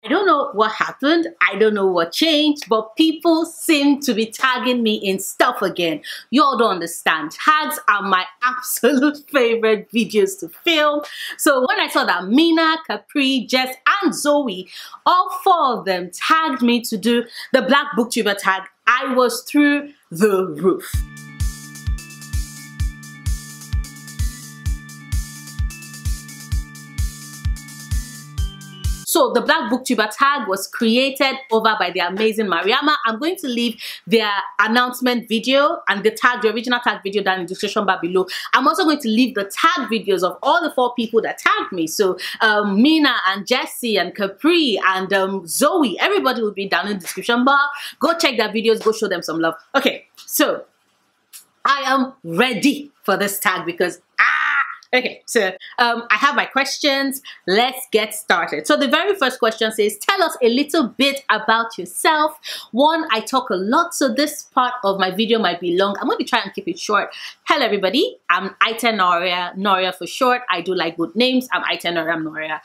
I don't know what happened, I don't know what changed, but people seem to be tagging me in stuff again. You all don't understand. Tags are my absolute favorite videos to film. So when I saw that Mina, Capri, Jess, and Zoe, all 4 of them tagged me to do the Black Booktuber tag, I was through the roof. So the Black Booktuber tag was created over by the amazing Mariama. I'm going to leave their announcement video and the original tag video down in the description bar below. I'm also going to leave the tag videos of all the 4 people that tagged me. So Mina and Jessie and Capri and Zoe, everybody will be down in the description bar. Go check their videos, go show them some love. Okay, so I am ready for this tag because okay, so I have my questions. Let's get started. So the very first question says, tell us a little bit about yourself. One, I talk a lot, so this part of my video might be long. I'm going to try and keep it short. Hello everybody, I'm Ita Noria, Noria for short. I do like good names. I'm Ita Noria, I'm Noria.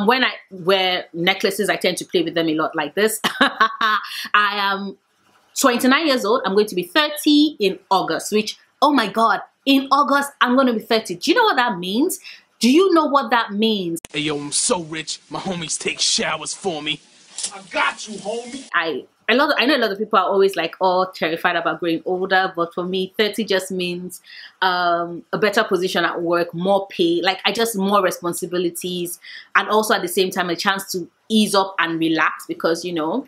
When I wear necklaces, I tend to play with them a lot like this. I am 29 years old. I'm going to be 30 in August, which, oh my God, in August, I'm going to be 30. Do you know what that means? Do you know what that means? Hey, yo, I'm so rich. My homies take showers for me. I got you, homie. I know a lot of people are always like, oh, terrified about growing older. But for me, 30 just means a better position at work, more pay, like more responsibilities. And also at the same time, a chance to ease up and relax because, you know,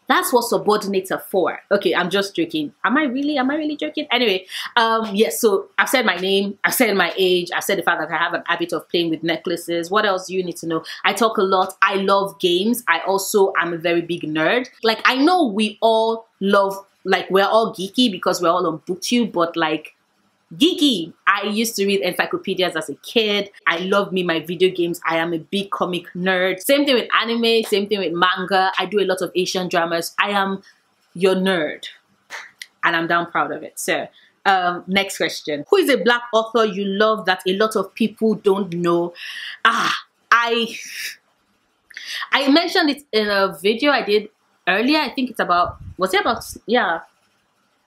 that's what subordinates are for. Okay, I'm just joking. Am I really joking? Anyway, yes, so I've said my name, I've said my age, I've said the fact that I have an habit of playing with necklaces. What else do you need to know? I talk a lot. I love games. I also am a very big nerd. Like, I know we all love, like, we're all geeky because we're all on Booktube, but like, geeky. I used to read encyclopedias as a kid. I love my video games. I am a big comic nerd. Same thing with anime, same thing with manga. I do a lot of Asian dramas. I am your nerd. And I'm damn proud of it. So, next question. Who is a Black author you love that a lot of people don't know? I mentioned it in a video I did earlier. I think it's about, yeah.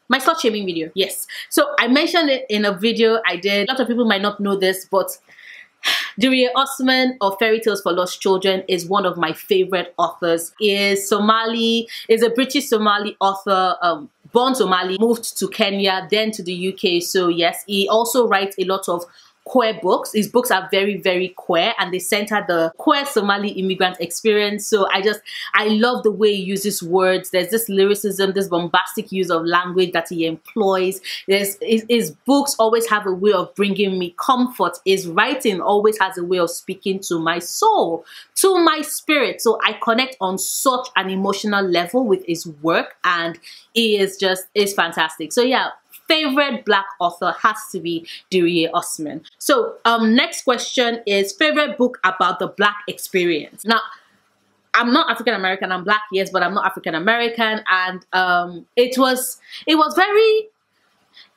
My slut shaming video, yes. So I mentioned it in a video I did. A lot of people might not know this, but Duria Osman of Fairy Tales for Lost Children is one of my favorite authors. Is a British Somali author, born Somali, moved to Kenya, then to the UK. So yes, he also writes a lot of queer books. His books are very, very queer and they center the queer Somali immigrant experience. So I love the way he uses words. There's this lyricism, this bombastic use of language that he employs. His books always have a way of bringing me comfort. His writing always has a way of speaking to my soul, to my spirit. So I connect on such an emotional level with his work and he is fantastic. So yeah, favorite Black author has to be Duria Osman. So next question is favorite book about the Black experience. Now, I'm not African American. I'm Black, yes, but I'm not African American, and it was very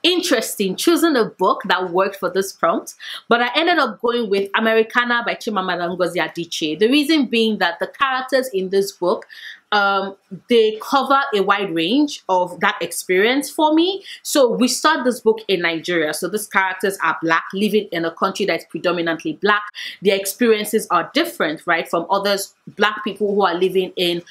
interesting choosing a book that worked for this prompt, but I ended up going with Americana by Chimamanda Ngozi Adichie. The reason being that the characters in this book, they cover a wide range of that experience for me. So we start this book in Nigeria. So these characters are Black, living in a country that's predominantly Black. Their experiences are different, right, from others, Black people who are living in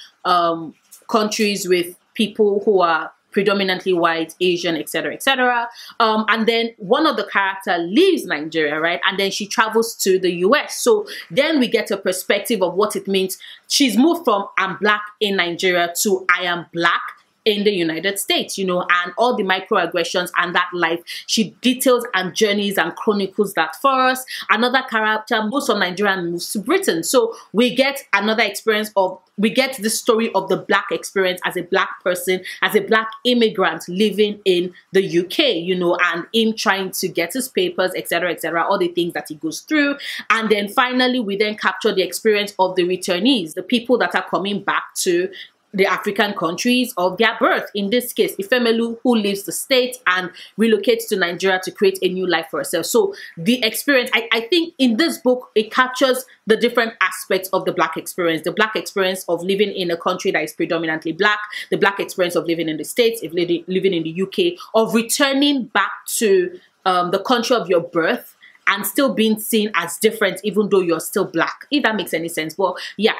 countries with people who are predominantly white, Asian, etc., etc. And then one of the characters leaves Nigeria, right? And then she travels to the US. So then we get a perspective of what it means. She's moved from I'm Black in Nigeria to I am Black in the United States, you know, and all the microaggressions and that life. She details and journeys and chronicles that for us. Another character moves from Nigeria and moves to Britain. So we get another experience of, we get the story of the Black experience as a Black person, as a Black immigrant living in the UK, you know, and him trying to get his papers, etc., etc., all the things that he goes through. And then finally, we then capture the experience of the returnees, the people that are coming back to the African countries of their birth. In this case, Ifemelu, who leaves the state and relocates to Nigeria to create a new life for herself. So the experience, I think in this book, it captures the different aspects of the Black experience. The Black experience of living in a country that is predominantly Black, the Black experience of living in the States, of living in the UK, of returning back to the country of your birth, and still being seen as different even though you're still Black, if that makes any sense. Well, yeah,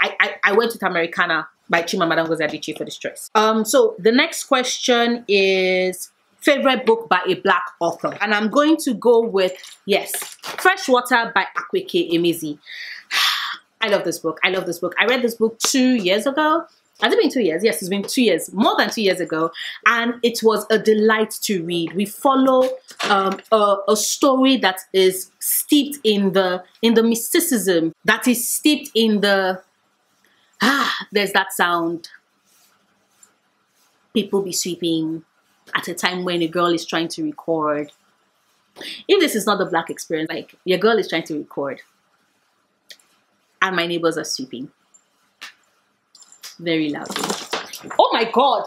I went with Americana by Chimamanda Ngozi Adichie for this choice. So the next question is favorite book by a Black author. And I'm going to go with, yes, Freshwater by Akweke Emezi. I love this book. I love this book. I read this book 2 years ago. Has it been 2 years? Yes, it's been 2 years, more than 2 years ago, and it was a delight to read. We follow a story that is steeped in the mysticism, that is steeped in the there's that sound. People be sweeping at a time when a girl is trying to record. If this is not the Black experience, like your girl is trying to record, and my neighbors are sweeping very loudly. Oh my God!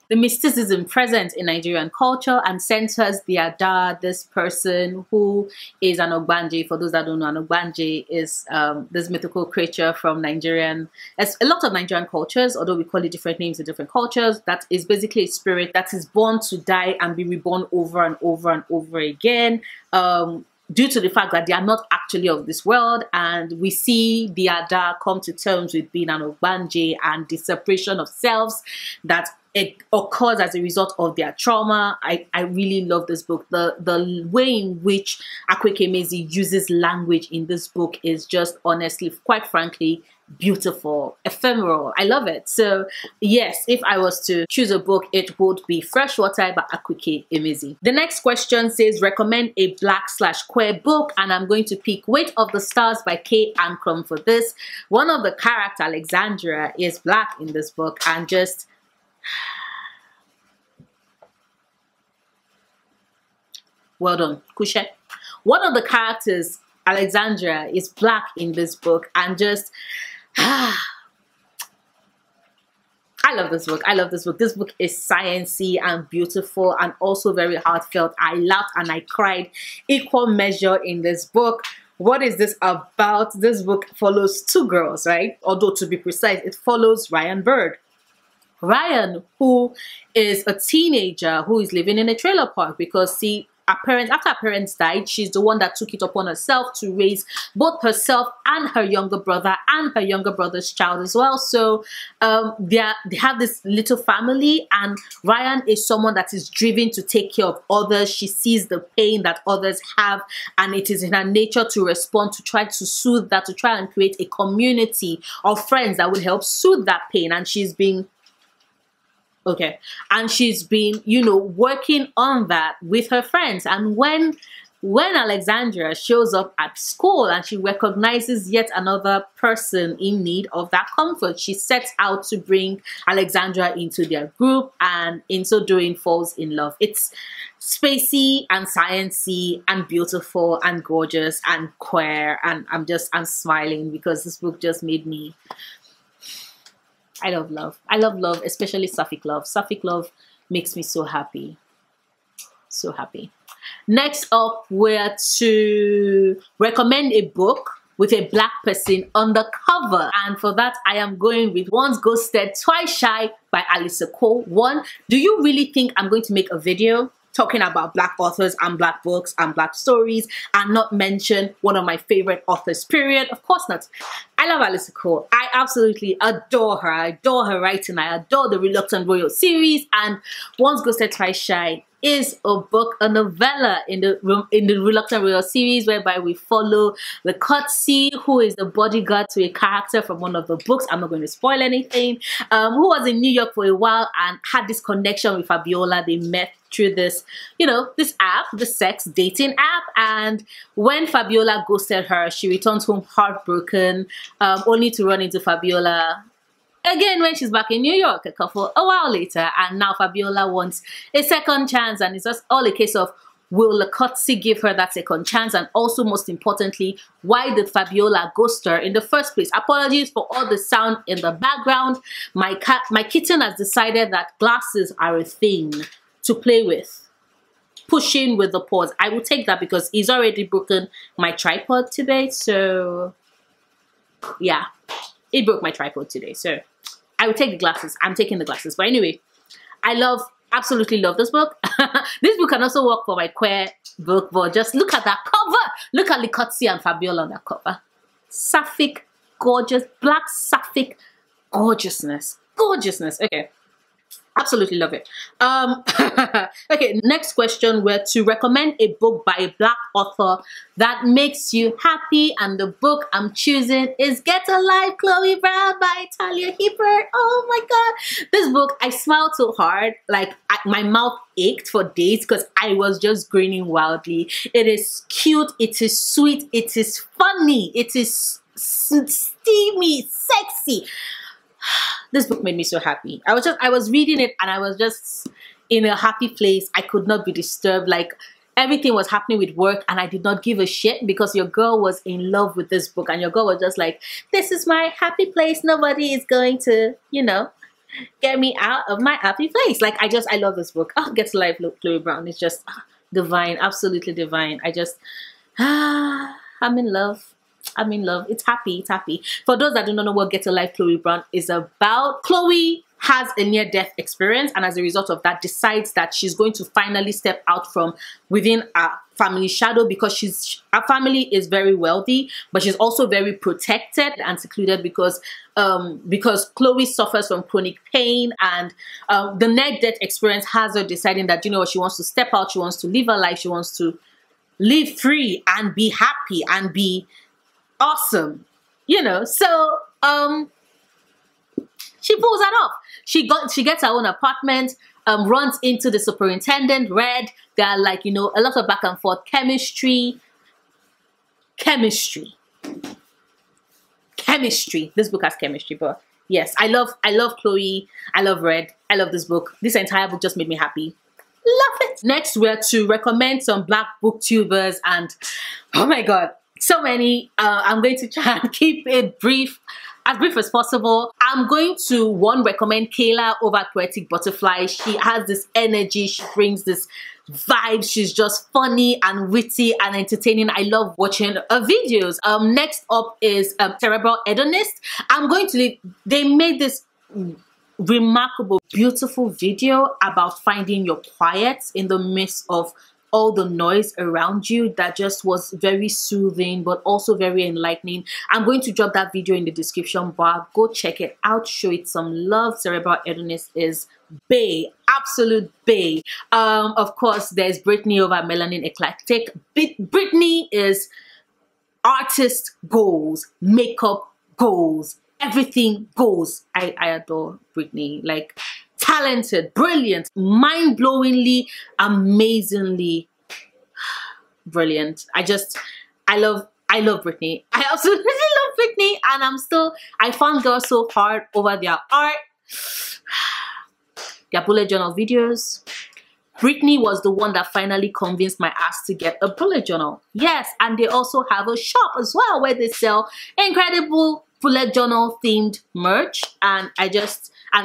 The mysticism present in Nigerian culture and centers the Ada, this person who is an Ogbanje. For those that don't know, an Ogbanje is this mythical creature from Nigerian, as a lot of Nigerian cultures, although we call it different names in different cultures, that is basically a spirit that is born to die and be reborn over and over and over again. Due to the fact that they are not actually of this world, and we see the Ada come to terms with being an Ogbanje and the separation of selves that it occurs as a result of their trauma. I really love this book. The way in which Akweke Emezi uses language in this book is just honestly, quite frankly, beautiful, ephemeral. I love it. So yes, if I was to choose a book, it would be Freshwater by Akweke Emezi. The next question says recommend a Black/queer book, and I'm going to pick Weight of the Stars by K. Ancrum for this. One of the characters, Alexandra, is Black in this book, and just well done, Kushe. One of the characters, Alexandra, is Black in this book, and just I love this book. I love this book. This book is sciencey and beautiful and also very heartfelt. I laughed and I cried equal measure in this book. What is this about? This book follows two girls, right? Although to be precise, it follows Ryan Bird. Ryan, who is a teenager who is living in a trailer park because, see, after her parents died, she's the one that took it upon herself to raise both herself and her younger brother and her younger brother's child as well. So they have this little family, and Ryan is someone that is driven to take care of others. She sees the pain that others have, and it is in her nature to respond, to try to soothe that, to try and create a community of friends that will help soothe that pain. And she's been you know, working on that with her friends. And when Alexandra shows up at school and she recognizes yet another person in need of that comfort, she sets out to bring Alexandra into their group, and in so doing falls in love. It's spacey and sciencey and beautiful and gorgeous and queer, and I'm smiling because this book just made me. I love love. I love love, especially Sapphic love. Sapphic love makes me so happy. So happy. Next up, we're to recommend a book with a Black person on the cover. And for that, I am going with Once Ghosted, Twice Shy by Alyssa Cole. One, do you really think I'm going to make a video talking about Black authors and Black books and Black stories and not mention one of my favorite authors, period? Of course not. I love Alyssa Cole. I absolutely adore her. I adore her writing. I adore the Reluctant Royal series, and Once Ghosted, Twice Shy is a book, a novella in the Reluctant Royal series, whereby we follow the Kotsi, who is the bodyguard to a character from one of the books. I'm not going to spoil anything. Who was in New York for a while and had this connection with Fabiola. They met through this, you know, this app, the sex dating app. And when Fabiola ghosted her, she returns home heartbroken, only to run into Fabiola again when she's back in New York a while later. And now Fabiola wants a second chance, and it's just all a case of Will Lacozzi give her that second chance? And also, most importantly, why did Fabiola ghost her in the first place? Apologies for all the sound in the background. My kitten has decided that glasses are a thing to play with. Pushing with the paws. I will take that because he's already broken my tripod today. So yeah, he broke my tripod today. So I will take the glasses. I'm taking the glasses. But anyway, I absolutely love this book. This book can also work for my queer book, but just look at that cover. Look at Lacozzi and Fabiola on that cover. Sapphic, gorgeous, black sapphic gorgeousness. Gorgeousness. Okay. Absolutely love it. Okay, next question were to recommend a book by a Black author that makes you happy, and the book I'm choosing is Get a Life, Chloe Brown by Talia Hibbert. Oh my god, this book, I smiled so hard, like my mouth ached for days because I was just grinning wildly. It is cute, it is sweet, it is funny, it is steamy, sexy. This book made me so happy. I was reading it and I was just in a happy place. I could not be disturbed. Like, everything was happening with work and I did not give a shit because your girl was in love with this book and your girl was just like, this is my happy place. Nobody is going to, you know, get me out of my happy place. Like, I love this book. Oh, Get to Life, Chloe Brown. It's just divine, absolutely divine. I'm in love. I'm in love. It's happy. It's happy. For those that do not know what Get a Life, Chloe Brown is about, Chloe has a near-death experience and as a result of that decides that she's going to finally step out from within a family shadow because her family is very wealthy, but she's also very protected and secluded because Chloe suffers from chronic pain, and the near-death experience has her deciding that, you know what, she wants to step out, she wants to live her life, she wants to live free and be happy and be awesome, you know. So she pulls that off. She gets her own apartment, runs into the superintendent, Red. There are, like, you know, a lot of back and forth chemistry. This book has chemistry, but yes, I love Chloe, I love Red, I love this book. This entire book just made me happy. Love it. Next, we're to recommend some Black booktubers, and oh my god, so many. I'm going to try and keep it brief, as brief as possible. I'm going to recommend Kayla over Poetic Butterfly. She has this energy, she brings this vibe, she's just funny and witty and entertaining. I love watching her videos. Next up is Cerebral Hedonist. They made this remarkable, beautiful video about finding your quiet in the midst of all the noise around you. That just was very soothing but also very enlightening. I'm going to drop that video in the description bar. Go check it out, show it some love. Cerebral Hedonist is bae, absolute bae. Of course, there's Brittany over Melanin Eclectic. Brittany is artist goals, makeup goals, everything goes. I adore Brittany. Like, talented, brilliant, mind-blowingly, amazingly brilliant. I love Brittany. I absolutely love Brittany, and I fangirl so hard over their art, their bullet journal videos. Brittany was the one that finally convinced my ass to get a bullet journal. Yes, and they also have a shop as well where they sell incredible bullet journal themed merch, and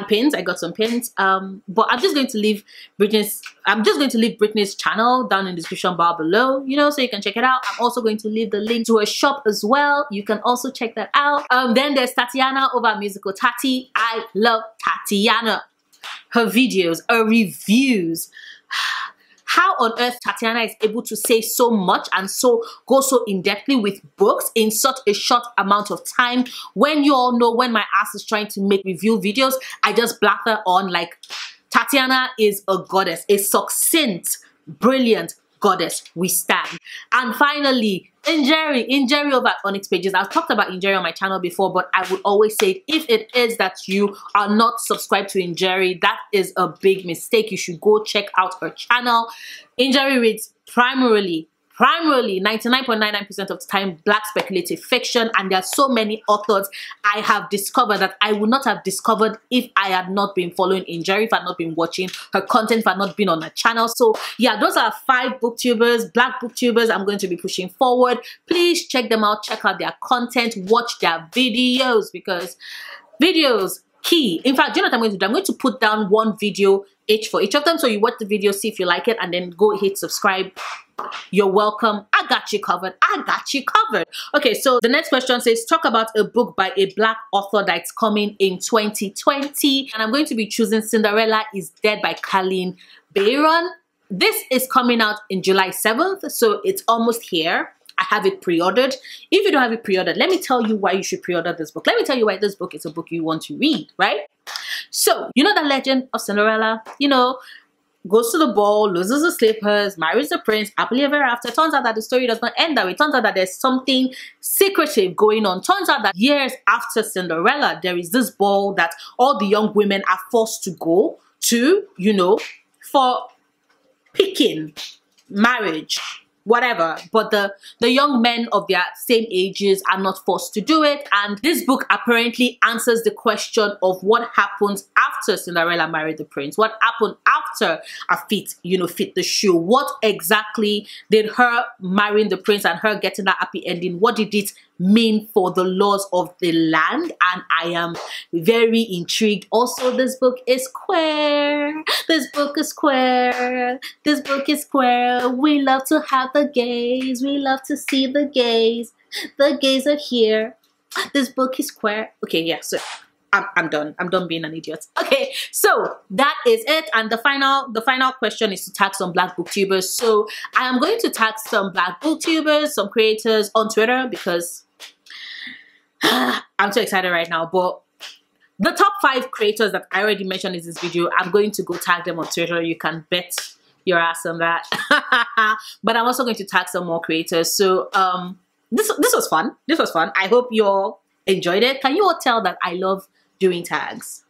pins. I got some pins. But I'm just going to leave Brittany's channel down in the description bar below, you know, so you can check it out. I'm also going to leave the link to her shop as well. You can also check that out. Then there's Tatiana over Musical Tati. I love Tatiana. Her videos, her reviews. How on earth Tatiana is able to say so much and go so in-depthly with books in such a short amount of time, when you all know when my ass is trying to make review videos, I just blather on. Like, Tatiana is a goddess, a succinct, brilliant goddess. We stand. And finally, Injeri over at Onyx Pages. I've talked about Injeri on my channel before, but I would always say, if it is that you are not subscribed to Injeri, that is a big mistake. You should go check out her channel. Injeri reads primarily primarily 99.99% of the time Black speculative fiction, and there are so many authors I have discovered that I would not have discovered if I had not been following Injeri, if I had not been watching her content, if I had not been on her channel. So yeah, those are 5 booktubers, Black booktubers I'm going to be pushing forward. Please check them out, check out their content, watch their videos, because videos key. In fact, do you know what I'm going to do? I'm going to put down one video each for each of them, so you watch the video, see if you like it, and then go hit subscribe. You're welcome. I got you covered. I got you covered. Okay, so the next question says, talk about a book by a Black author that's coming in 2020. And I'm going to be choosing Cinderella is Dead by Colleen Bayron. This is coming out in July 7th, so it's almost here. I have it pre-ordered. If you don't have it pre-ordered, let me tell you why you should pre-order this book. Let me tell you why this book is a book you want to read, right? So, you know the legend of Cinderella? You know, goes to the ball, loses the slippers, marries the prince, happily ever after. Turns out that the story does not end that way. Turns out that there's something secretive going on. Turns out that years after Cinderella, there is this ball that all the young women are forced to go to, you know, for picking, marriage, whatever, but the young men of their same ages are not forced to do it. And this book apparently answers the question of what happens after Cinderella married the prince. What happened after a fit the shoe? What exactly did her marrying the prince and her getting that happy ending, what did it mean for the laws of the land? And I am very intrigued. Also, this book is queer. This book is queer. This book is queer. We love to have the gays. We love to see the gays. The gays are here. This book is queer. Okay, yeah, so I'm done. I'm done being an idiot. Okay, so that is it. And the final question is to tag some Black booktubers. So I am going to tag some Black booktubers, some creators on Twitter, because I'm so excited right now. But the top 5 creators that I already mentioned in this video, I'm going to go tag them on Twitter. You can bet your ass on that. But I'm also going to tag some more creators. So this was fun. This was fun. I hope you all enjoyed it. Can you all tell that I love doing tags?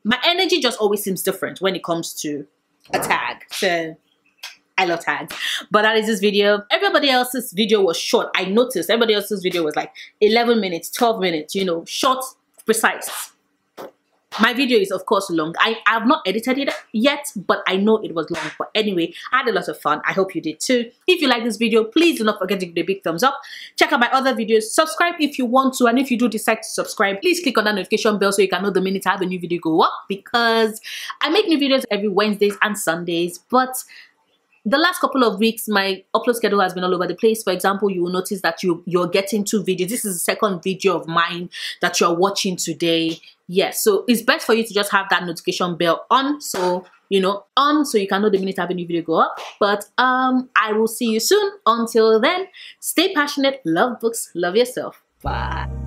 My energy just always seems different when it comes to a tag. So I love tags. But that is this video. Everybody else's video was short. I noticed everybody else's video was like 11 minutes, 12 minutes, you know, short, precise. My video is of course long. I have not edited it yet, but I know it was long. But anyway, I had a lot of fun. I hope you did too. If you like this video, please do not forget to give it a big thumbs up. Check out my other videos. Subscribe if you want to. And if you do decide to subscribe, please click on that notification bell so you can know the minute I have a new video go up, because I make new videos every Wednesdays and Sundays. But the last couple of weeks, my upload schedule has been all over the place. For example, you will notice that you're getting 2 videos. This is the second video of mine that you're watching today. Yes, so it's best for you to just have that notification bell on, so you know, so you can know the minute I have a new video go up. But I will see you soon. Until then, stay passionate, love books, love yourself. Bye.